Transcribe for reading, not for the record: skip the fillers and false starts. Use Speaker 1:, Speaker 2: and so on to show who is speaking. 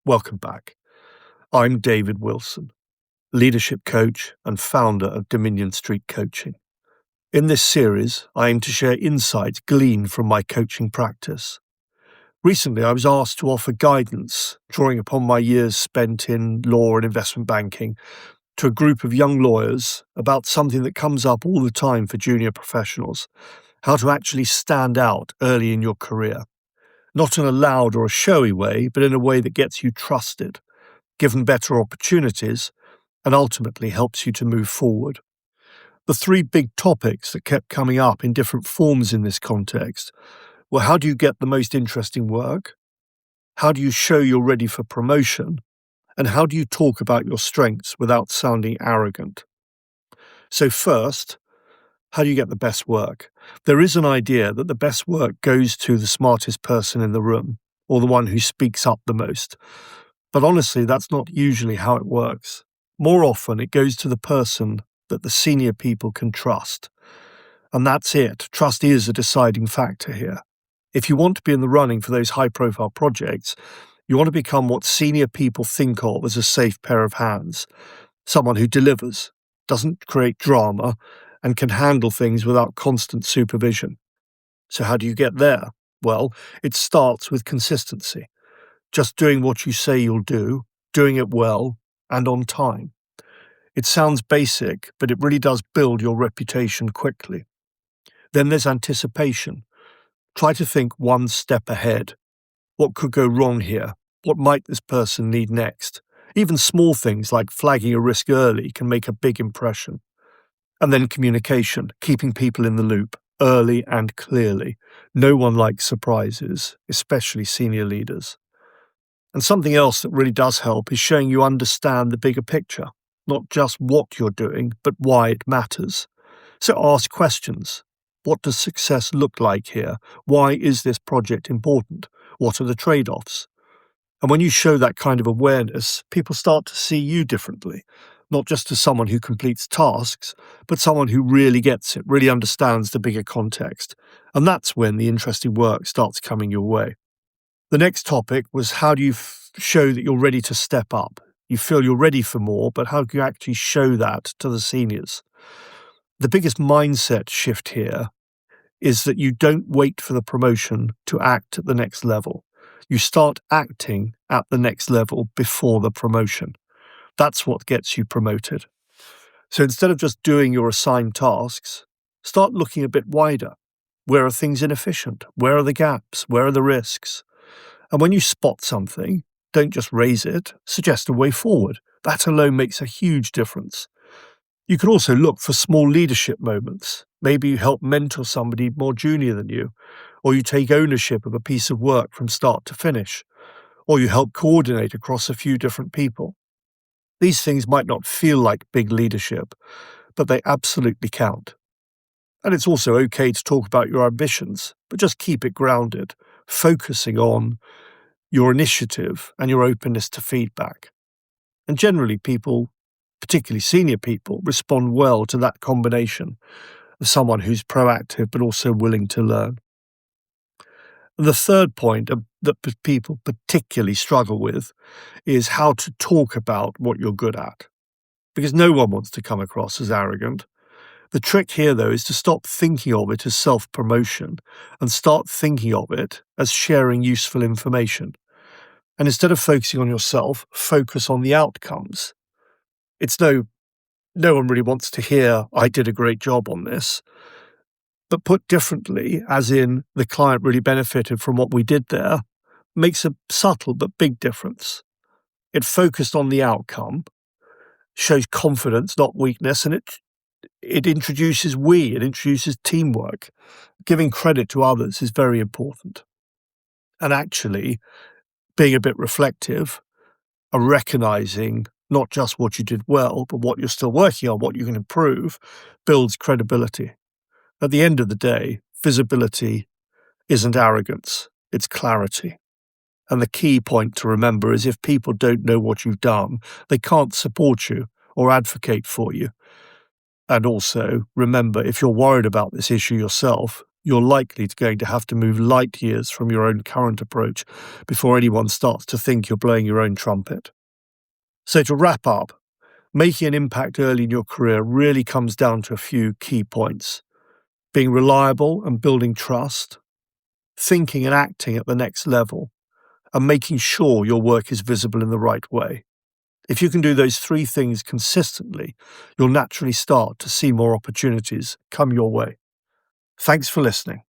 Speaker 1: Welcome back. I'm David Wilson, leadership coach and founder of Dominion Street Coaching. In this series, I aim to share insights gleaned from my coaching practice. Recently, I was asked to offer guidance, drawing upon my years spent in law and investment banking, to a group of young lawyers about something that comes up all the time for junior professionals: how to actually stand out early in your career. Not in a loud or a showy way, but in a way that gets you trusted, given better opportunities, and ultimately helps you to move forward. The three big topics that kept coming up in different forms in this context were: how do you get the most interesting work? How do you show you're ready for promotion? And how do you talk about your strengths without sounding arrogant? So first, how do you get the best work? There is an idea that the best work goes to the smartest person in the room, or the one who speaks up the most. But honestly, that's not usually how it works. More often, it goes to the person that the senior people can trust. And that's it. Trust is a deciding factor here. If you want to be in the running for those high-profile projects, you want to become what senior people think of as a safe pair of hands. Someone who delivers, doesn't create drama, and can handle things without constant supervision. So how do you get there? Well, it starts with consistency. Just doing what you say you'll do, doing it well, and on time. It sounds basic, but it really does build your reputation quickly. Then there's anticipation. Try to think one step ahead. What could go wrong here? What might this person need next? Even small things like flagging a risk early can make a big impression. And then communication, keeping people in the loop, early and clearly. No one likes surprises, especially senior leaders. And something else that really does help is showing you understand the bigger picture, not just what you're doing, but why it matters. So ask questions. What does success look like here? Why is this project important? What are the trade-offs? And when you show that kind of awareness, people start to see you differently, not just as someone who completes tasks, but someone who really gets it, really understands the bigger context. And that's when the interesting work starts coming your way. The next topic was: how do you show that you're ready to step up? You feel you're ready for more, but how do you actually show that to the seniors? The biggest mindset shift here is that you don't wait for the promotion to act at the next level. You start acting at the next level before the promotion. That's what gets you promoted. So instead of just doing your assigned tasks, start looking a bit wider. Where are things inefficient? Where are the gaps? Where are the risks? And when you spot something, don't just raise it, suggest a way forward. That alone makes a huge difference. You can also look for small leadership moments. Maybe you help mentor somebody more junior than you, or you take ownership of a piece of work from start to finish, or you help coordinate across a few different people. These things might not feel like big leadership, but they absolutely count. And it's also okay to talk about your ambitions, but just keep it grounded, focusing on your initiative and your openness to feedback. And generally people, particularly senior people, respond well to that combination of someone who's proactive but also willing to learn. And the third point that people particularly struggle with is how to talk about what you're good at, because no one wants to come across as arrogant. The trick here, though, is to stop thinking of it as self-promotion and start thinking of it as sharing useful information. And instead of focusing on yourself, focus on the outcomes. It's no one really wants to hear, "I did a great job on this." But put differently, as in the client really benefited from what we did there, makes a subtle but big difference. It focused on the outcome, shows confidence, not weakness, and it introduces teamwork. Giving credit to others is very important. And actually, being a bit reflective and recognizing not just what you did well, but what you're still working on, what you can improve, builds credibility. At the end of the day, visibility isn't arrogance, it's clarity. And the key point to remember is if people don't know what you've done, they can't support you or advocate for you. And also, remember, if you're worried about this issue yourself, you're likely going to have to move light years from your own current approach before anyone starts to think you're blowing your own trumpet. So to wrap up, making an impact early in your career really comes down to a few key points: being reliable and building trust, thinking and acting at the next level, and making sure your work is visible in the right way. If you can do those three things consistently, you'll naturally start to see more opportunities come your way. Thanks for listening.